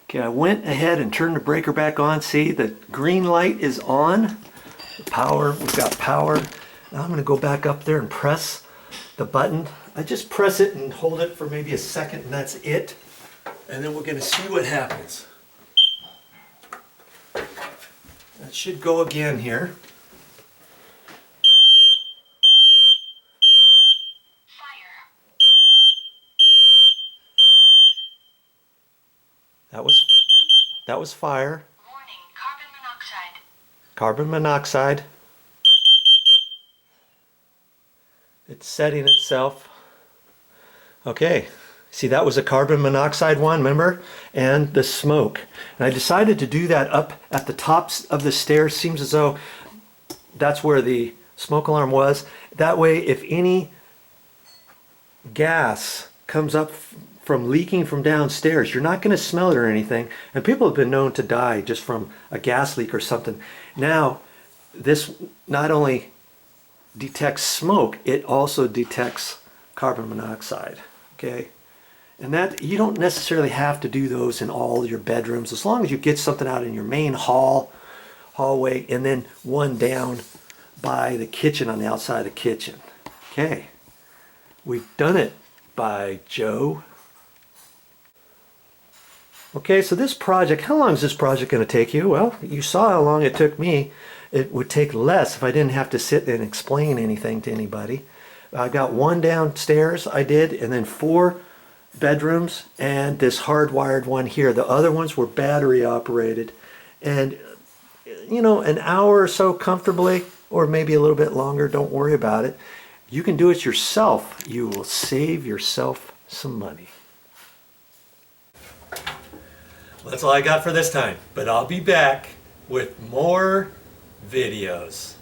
Okay, I went ahead and turned the breaker back on. See, the green light is on. Power, we've got power. Now I'm going to go back up there and press the button. I just press it and hold it for maybe a second, and that's it. And then we're going to see what happens. That should go again here. That was fire. Warning, carbon monoxide. Carbon monoxide. It's setting itself. Okay, see, that was a carbon monoxide one, remember? And the smoke. And I decided to do that up at the tops of the stairs. Seems as though that's where the smoke alarm was. That way, if any gas comes up from leaking from downstairs, you're not going to smell it or anything. And people have been known to die just from a gas leak or something. Now, this not only detects smoke, it also detects carbon monoxide. Okay, and that you don't necessarily have to do those in all your bedrooms, as long as you get something out in your main hallway, and then one down by the kitchen, on the outside of the kitchen. Okay, we've done it by Joe. Okay, so this project, how long is this project going to take you? Well, you saw how long it took me. It would take less if I didn't have to sit and explain anything to anybody. I got one downstairs I did, and then 4 bedrooms, and this hardwired one here. The other ones were battery operated. And, you know, an hour or so comfortably, or maybe a little bit longer, don't worry about it. You can do it yourself. You will save yourself some money. Well, that's all I got for this time, but I'll be back with more videos.